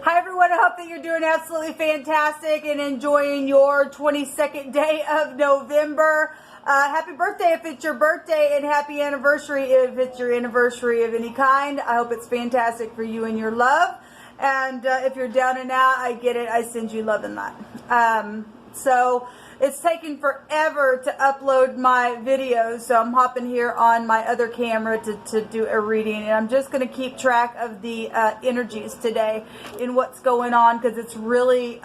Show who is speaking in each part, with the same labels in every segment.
Speaker 1: Hi everyone, I hope that you're doing absolutely fantastic and enjoying your 22nd day of November. Happy birthday if it's your birthday, and happy anniversary if it's your anniversary of any kind. I hope it's fantastic for you and your love. And if you're down and out, I get it. I send you love and light. So it's taken forever to upload my videos, so I'm hopping here on my other camera to do a reading, and I'm just going to keep track of the energies today in what's going on, because it's really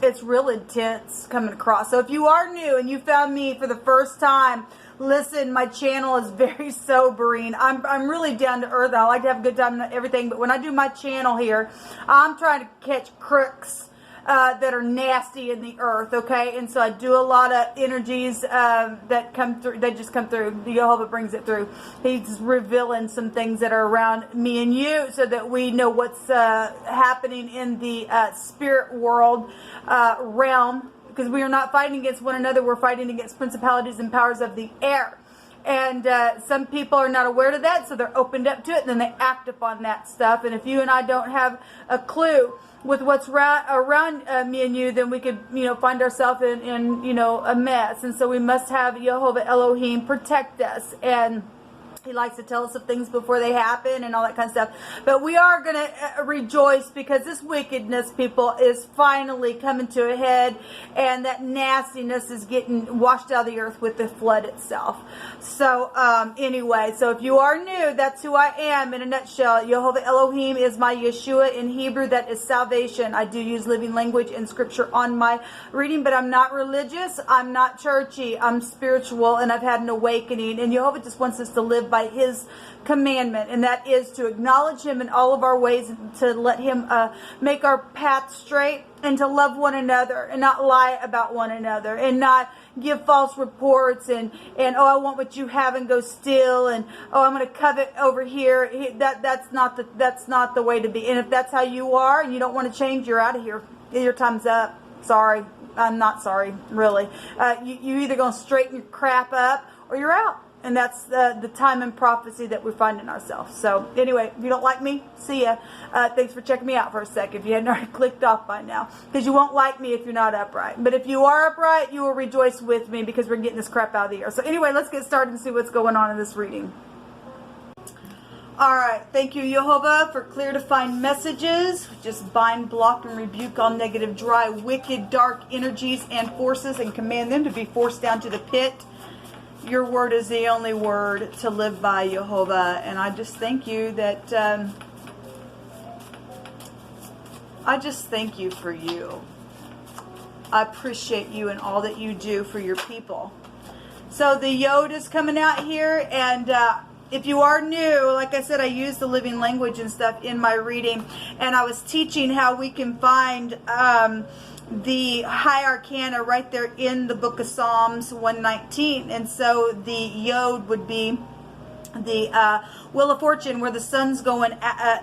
Speaker 1: it's real intense coming across. So if you are new and you found me for the first time, listen, my channel is very sobering. I'm really down to earth. I like to have a good time and everything, but when I do my channel here, I'm trying to catch crooks that are nasty in the earth, okay? And so I do a lot of energies that come through, they just come through. Jehovah brings it through. He's revealing some things that are around me and you so that we know what's happening in the spirit world realm, because we are not fighting against one another. We're fighting against principalities and powers of the air. And some people are not aware of that, so they're opened up to it, and then they act upon that stuff. And if you and I don't have a clue with what's around me and you, then we could, find ourselves in a mess. And so we must have Jehovah Elohim protect us. And he likes to tell us of things before they happen and all that kind of stuff. But we are going to rejoice, because this wickedness, people, is finally coming to a head. And that nastiness is getting washed out of the earth with the flood itself. So anyway, so if you are new, that's who I am in a nutshell. Jehovah Elohim is my Yeshua in Hebrew. That is salvation. I do use living language and scripture on my reading, but I'm not religious. I'm not churchy. I'm spiritual, and I've had an awakening. And Jehovah just wants us to live by his commandment, and that is to acknowledge him in all of our ways, and to let him make our path straight, and to love one another and not lie about one another, and not give false reports and oh, I want what you have, and go steal, and oh, I'm going to covet over here. That's not the way to be. And if that's how you are and you don't want to change, you're out of here. Your time's up. Sorry. I'm not sorry, really. You either going to straighten your crap up or you're out. And that's the time and prophecy that we're finding ourselves. So anyway, if you don't like me, see ya. Thanks for checking me out for a sec if you hadn't already clicked off by now. Because you won't like me if you're not upright. But if you are upright, you will rejoice with me, because we're getting this crap out of the air. So anyway, let's get started and see what's going on in this reading. Alright, thank you, Jehovah, for clear to find messages. Just bind, block, and rebuke all negative, dry, wicked, dark energies and forces, and command them to be forced down to the pit. Your word is the only word to live by, Jehovah. And I just thank you that, I just thank you for you. I appreciate you and all that you do for your people. So the Yod is coming out here, and if you are new, like I said, I use the living language and stuff in my reading, and I was teaching how we can find the high arcana right there in the book of Psalms 119. And so the Yod would be the Wheel of Fortune, where the sun's going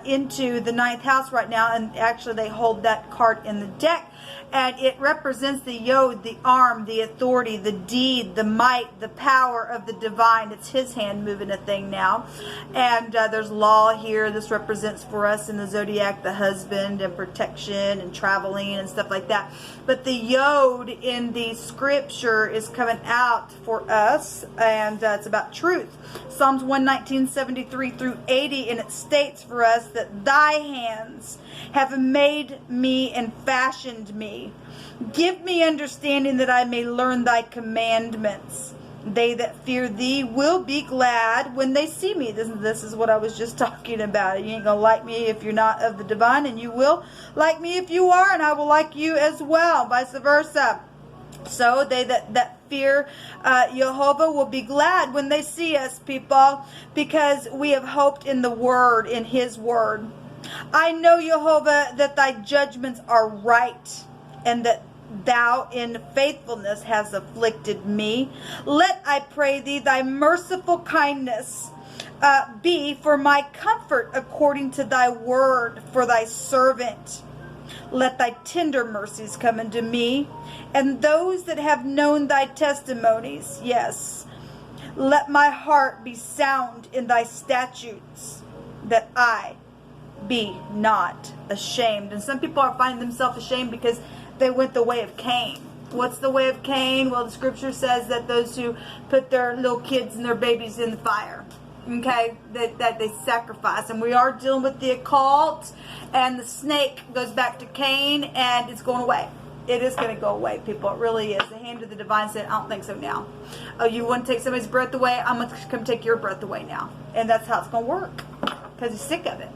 Speaker 1: into the 9th house right now, and actually they hold that card in the deck, and it represents the Yod, the arm, the authority, the deed, the might, the power of the divine. It's his hand moving a thing now. And there's law here. This represents for us in the zodiac the husband, and protection and traveling and stuff like that. But the Yod in the scripture is coming out for us, and it's about truth. Psalms 119:73 through 80, and it states for us that thy hands have made me and fashioned me. Give me understanding that I may learn thy commandments. They that fear thee will be glad when they see me. This is what I was just talking about. You ain't going to like me if you're not of the divine, and you will like me if you are, and I will like you as well, vice versa. So they that fear Jehovah will be glad when they see us, people, because we have hoped in the word, in his word. I know, Jehovah, that thy judgments are right, and that thou in faithfulness hast afflicted me. Let, I pray thee, thy merciful kindness be for my comfort, according to thy word for thy servant. Let thy tender mercies come unto me, and those that have known thy testimonies. Yes, let my heart be sound in thy statutes, that I be not ashamed. And some people are finding themselves ashamed because they went the way of Cain. What's the way of Cain? Well, the scripture says that those who put their little kids and their babies in the fire, okay, that they sacrifice. And we are dealing with the occult, and the snake goes back to Cain, and it's going away. It is going to go away, people. It really is. The hand of the divine said, I don't think so now. Oh, you want to take somebody's breath away? I'm going to come take your breath away now. And that's how it's going to work, because he's sick of it.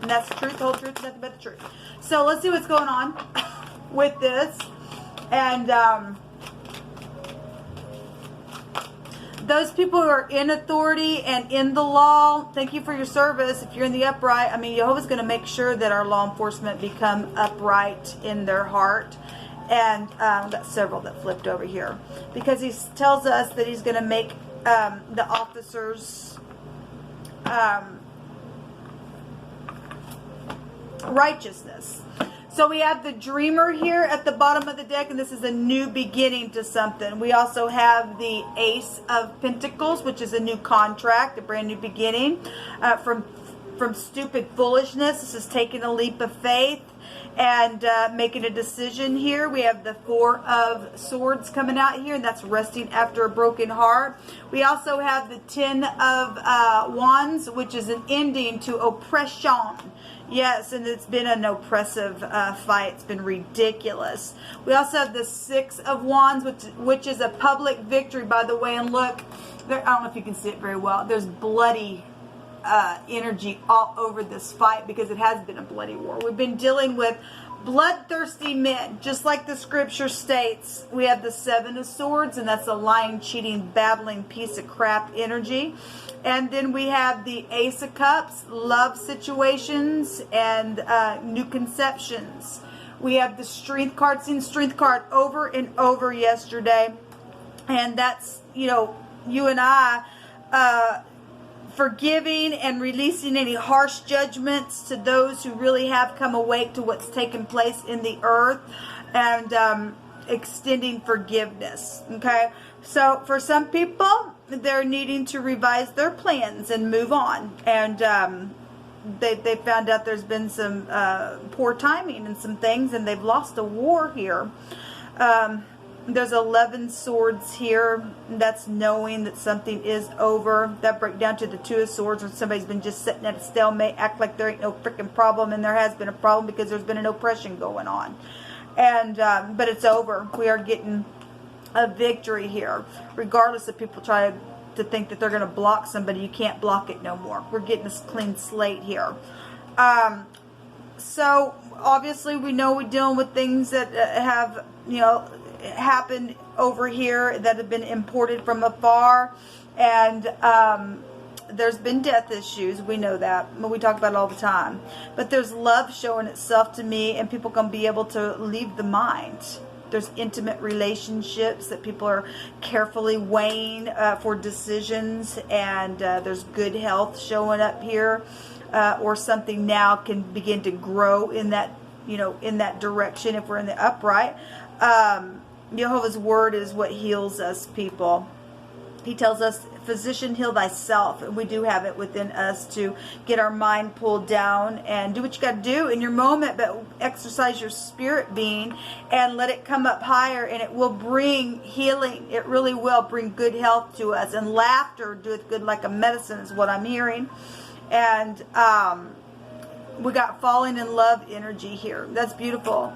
Speaker 1: And that's the truth, the whole truth, nothing but the truth. So let's see what's going on with this. And those people who are in authority and in the law, thank you for your service. If you're in the upright, I mean, Jehovah's going to make sure that our law enforcement become upright in their heart. And I've got several that flipped over here. Because he tells us that he's going to make the officers righteousness. So we have the dreamer here at the bottom of the deck, and this is a new beginning to something. We also have the Ace of Pentacles, which is a new contract, a brand new beginning. From stupid foolishness, this is taking a leap of faith and making a decision here. We have the Four of Swords coming out here, and that's resting after a broken heart. We also have the Ten of Wands, which is an ending to oppression. Yes, and it's been an oppressive fight. It's been ridiculous. We also have the Six of Wands, which is a public victory, by the way. And look, there, I don't know if you can see it very well. There's bloody energy all over this fight because it has been a bloody war. We've been dealing with bloodthirsty men, just like the scripture states. We have the Seven of Swords, and that's a lying, cheating, babbling piece of crap energy. And then we have the Ace of Cups, love situations and new conceptions. We have the Strength card, seen Strength card over and over yesterday. And that's, you know, you and I forgiving and releasing any harsh judgments to those who really have come awake to what's taken place in the earth, and extending forgiveness. Okay, so for some people, they're needing to revise their plans and move on, and they found out there's been some poor timing and some things, and they've lost a war here. There's 11 swords here. That's knowing that something is over. That break down to the Two of Swords, when somebody's been just sitting at a stalemate, act like there ain't no freaking problem, and there has been a problem because there's been an oppression going on. And but it's over. We are getting a victory here. Regardless if people try to think that they're going to block somebody, you can't block it no more. We're getting a clean slate here. So obviously we know we're dealing with things that have, you know, happened over here that have been imported from afar, and there's been death issues. We know that, but we talk about it all the time. But there's love showing itself to me, and people can be able to leave the mind. There's intimate relationships that people are carefully weighing for decisions, and there's good health showing up here, or something now can begin to grow in that, you know, in that direction if we're in the upright. Jehovah's word is what heals us, people. He tells us, physician, heal thyself. And we do have it within us to get our mind pulled down and do what you got to do in your moment, but exercise your spirit being and let it come up higher, and it will bring healing. It really will bring good health to us. And laughter doeth good like a medicine is what I'm hearing. And we got falling in love energy here. That's beautiful.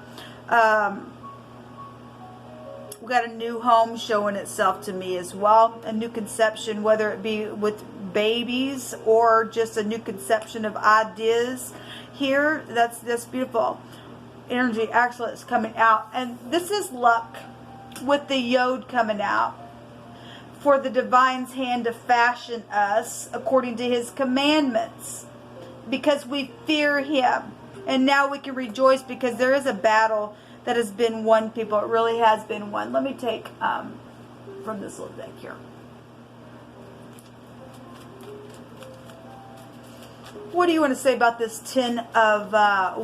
Speaker 1: We got a new home showing itself to me as well. A new conception, whether it be with babies or just a new conception of ideas here. That's beautiful. Energy actually is coming out. And this is luck with the Yod coming out. For the divine's hand to fashion us according to his commandments, because we fear him. And now we can rejoice because there is a battle that has been won, people. It really has been won. Let me take from this little deck here. What do you want to say about this Ten of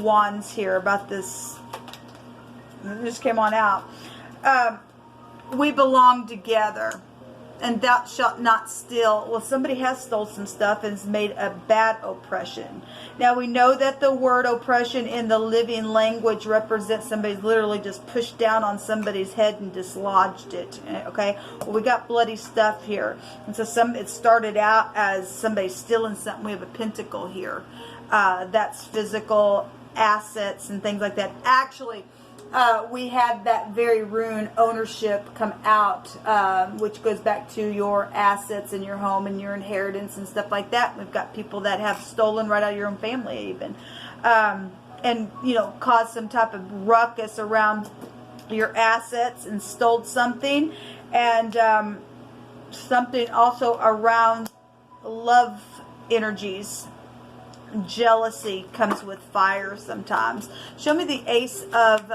Speaker 1: Wands here? About this, it just came on out. We belong together. and thou shalt not steal. Well, somebody has stole some stuff and has made a bad oppression. Now, we know that the word oppression in the living language represents somebody's literally just pushed down on somebody's head and dislodged it. Okay? Well, we got bloody stuff here. And so it started out as somebody stealing something. We have a pentacle here. That's physical assets and things like that. Actually, we had that very rune ownership come out, which goes back to your assets and your home and your inheritance and stuff like that. We've got people that have stolen right out of your own family even, and caused some type of ruckus around your assets and stole something, and something also around love energies. Jealousy comes with fire sometimes. Show me the Ace of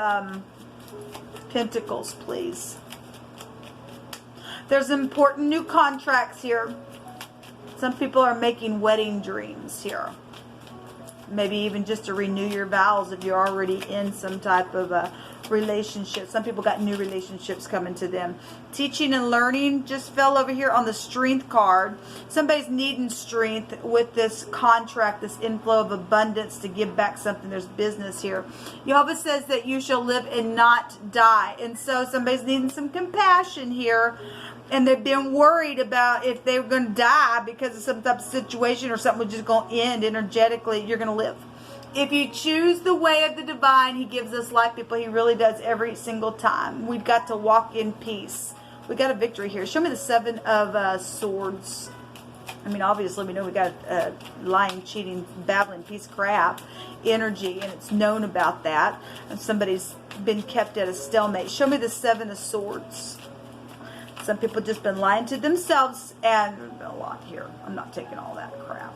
Speaker 1: Pentacles, please. There's important new contracts here. Some people are making wedding dreams here. Maybe even just to renew your vows if you're already in some type of a relationship. Some people got new relationships coming to them. Teaching and learning just fell over here on the strength card. Somebody's needing strength with this contract, this inflow of abundance to give back something. There's business here. Jehovah says that you shall live and not die. And so somebody's needing some compassion here. And they've been worried about if they were going to die because of some type of situation or something was just going to end energetically. You're going to live. If you choose the way of the divine, he gives us life, people. He really does every single time. We've got to walk in peace. We got a victory here. Show me the Seven of Swords. I mean, obviously, we know we got lying, cheating, babbling piece of crap energy, and it's known about that. And somebody's been kept at a stalemate. Show me the Seven of Swords. Some people just been lying to themselves, and there's been a lot here. I'm not taking all that crap.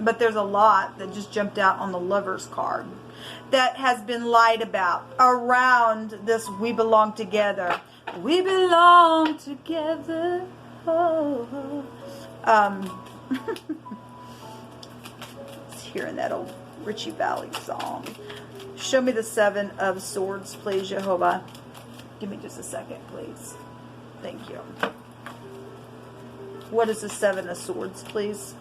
Speaker 1: But there's a lot that just jumped out on the Lover's card that has been lied about around this we belong together. We belong together. Oh. It's hearing that old Richie Valley song. Show me the Seven of Swords, please, Jehovah. Give me just a second, please. Thank you. What is the Seven of Swords, please?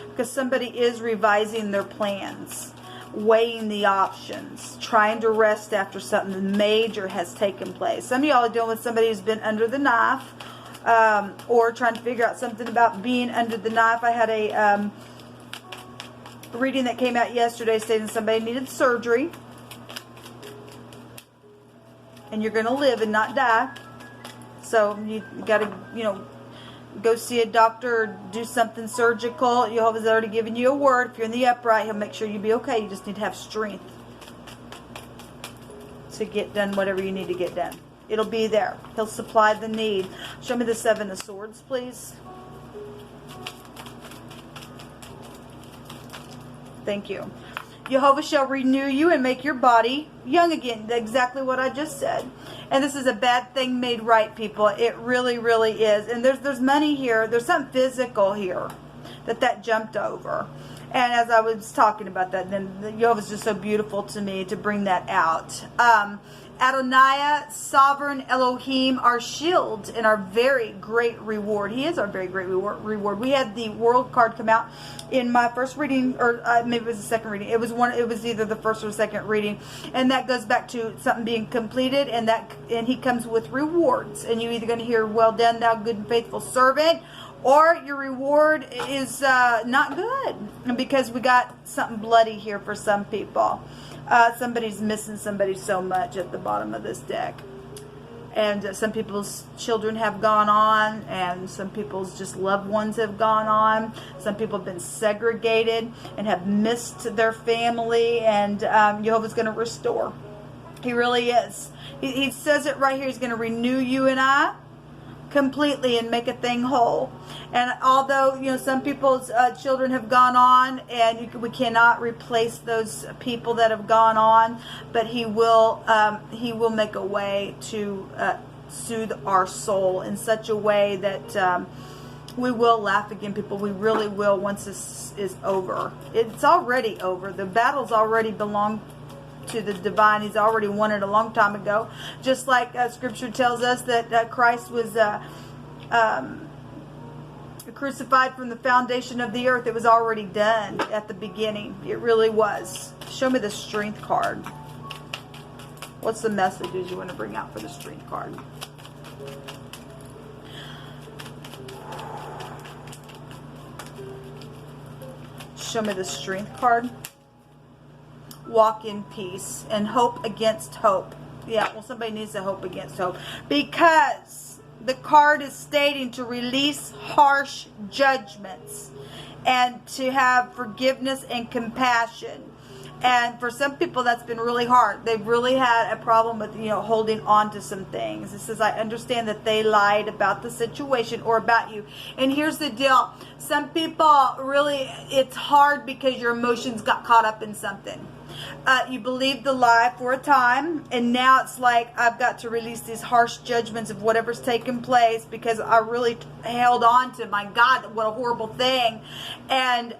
Speaker 1: Because somebody is revising their plans, weighing the options, trying to rest after something major has taken place. Some of y'all are dealing with somebody who's been under the knife, or trying to figure out something about being under the knife. I had a reading that came out yesterday stating somebody needed surgery, and you're going to live and not die. So you got to, go see a doctor or do something surgical. Jehovah's already given you a word. If you're in the upright, he'll make sure you'll be okay. You just need to have strength to get done whatever you need to get done. It'll be there. He'll supply the need. Show me the Seven of Swords, please. Thank you. Jehovah shall renew you and make your body young again. Exactly what I just said. And this is a bad thing made right, people. It really, really is. And there's money here. There's something physical here that jumped over. And as I was talking about that, then Jehovah's just so beautiful to me to bring that out. Adonai, sovereign Elohim, our shield and our very great reward. He is our very great reward. We had the world card come out in my first reading, or maybe it was the second reading. It was either the first or second reading, and that goes back to something being completed, and he comes with rewards. And you're either going to hear, "Well done, thou good and faithful servant," or your reward is not good, because we got something bloody here for some people. Somebody's missing somebody so much at the bottom of this deck. And some people's children have gone on, and some people's just loved ones have gone on. Some people have been segregated and have missed their family, and Jehovah's going to restore. He really is. He says it right here. He's going to renew you and I completely and make a thing whole. And although some people's children have gone on, and we cannot replace those people that have gone on, but he will make a way to soothe our soul in such a way that we will laugh again, people. We really will once this is over. It's already over. The battle's already to the divine. He's already won it a long time ago. Just like Scripture tells us that Christ was crucified from the foundation of the earth. It was already done at the beginning. It really was. Show me the Strength card. What's the messages you want to bring out for the Strength card? Show me the Strength card. Walk in peace and hope against hope. Yeah, well, somebody needs to hope against hope, because the card is stating to release harsh judgments and to have forgiveness and compassion. And for some people, that's been really hard. They've really had a problem with, holding on to some things. It says, I understand that they lied about the situation or about you. And here's the deal. Some people really, it's hard because your emotions got caught up in something. You believed the lie for a time, and now it's like, I've got to release these harsh judgments of whatever's taken place because I really held on to, my God, what a horrible thing. And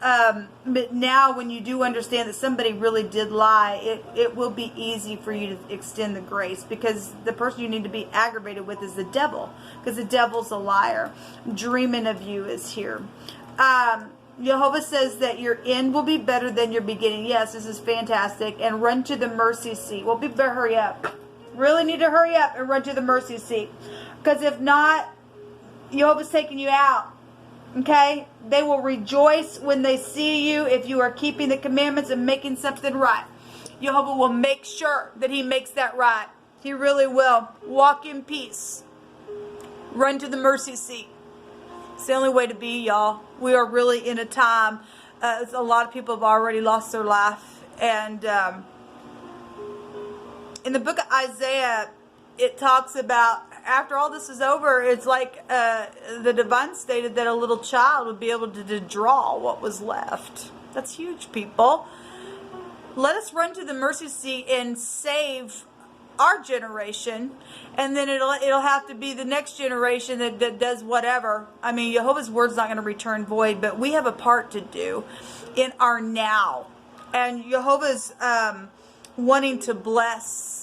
Speaker 1: but now when you do understand that somebody really did lie, it will be easy for you to extend the grace, because the person you need to be aggravated with is the devil, because the devil's a liar. Dreaming of you is here. Jehovah says that your end will be better than your beginning. Yes, this is fantastic. And run to the mercy seat. Well, we better hurry up. Really need to hurry up and run to the mercy seat. Because if not, Jehovah's taking you out. Okay? They will rejoice when they see you if you are keeping the commandments and making something right. Jehovah will make sure that he makes that right. He really will. Walk in peace. Run to the mercy seat. It's the only way to be, y'all. We are really in a time. A lot of people have already lost their life. And in the book of Isaiah, it talks about, after all this is over, it's like the divine stated that a little child would be able to draw what was left. That's huge, people. Let us run to the mercy seat and save our generation, and then it'll have to be the next generation that does whatever. I mean, Jehovah's word's not going to return void, but we have a part to do in our now. And Jehovah's wanting to bless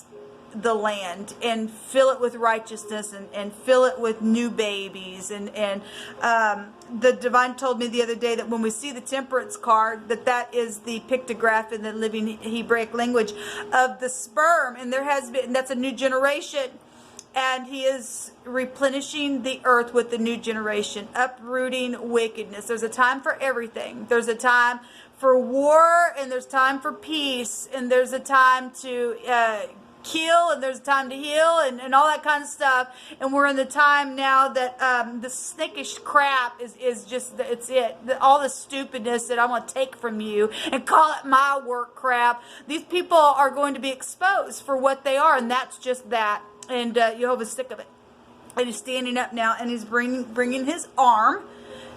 Speaker 1: the land and fill it with righteousness and fill it with new babies. And the divine told me the other day that when we see the temperance card, that is the pictograph in the living Hebraic language of the sperm. And there has been, that's a new generation. And he is replenishing the earth with the new generation, uprooting wickedness. There's a time for everything. There's a time for war, and there's time for peace, and there's a time to kill, and there's a time to heal, and all that kind of stuff. And we're in the time now that the snakish crap is just, it's it. All the stupidness that I'm going to take from you and call it my work crap. These people are going to be exposed for what they are, and that's just that. And Jehovah's sick of it. And he's standing up now, and he's bringing his arm,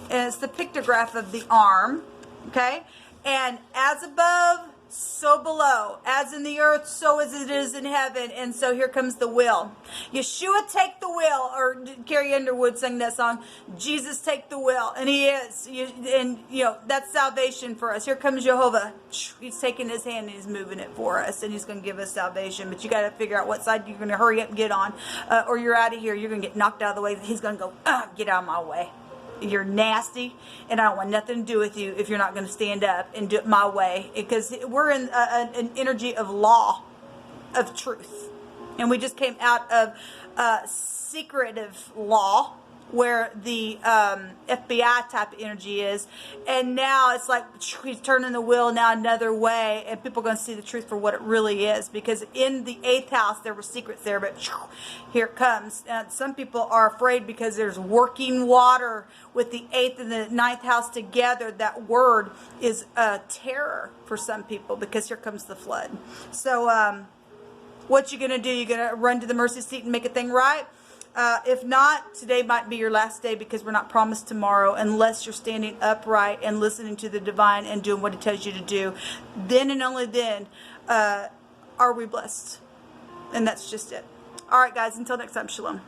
Speaker 1: and it's the pictograph of the arm, okay? And as above, so below, as in the earth, so as it is in heaven. And so here comes the will. Yeshua, take the will. Or Carrie Underwood sang that song, Jesus, take the will. And he is. And, that's salvation for us. Here comes Jehovah. He's taking his hand and he's moving it for us. And he's going to give us salvation. But you got to figure out what side you're going to hurry up and get on. Or you're out of here. You're going to get knocked out of the way. He's going to go, get out of my way. You're nasty, and I don't want nothing to do with you if you're not going to stand up and do it my way. Because we're in an energy of law, of truth. And we just came out of secretive law, where the FBI type of energy is. And now it's like he's turning the wheel now another way, and people are going to see the truth for what it really is. Because in the 8th house, there were secrets there, but here it comes. And some people are afraid because there's working water with the 8th and the 9th house together. That word is terror for some people, because here comes the flood. So what you going to do? You're going to run to the mercy seat and make a thing right? If not, today might be your last day, because we're not promised tomorrow unless you're standing upright and listening to the divine and doing what he tells you to do. Then and only then are we blessed. And that's just it. All right, guys, until next time, shalom.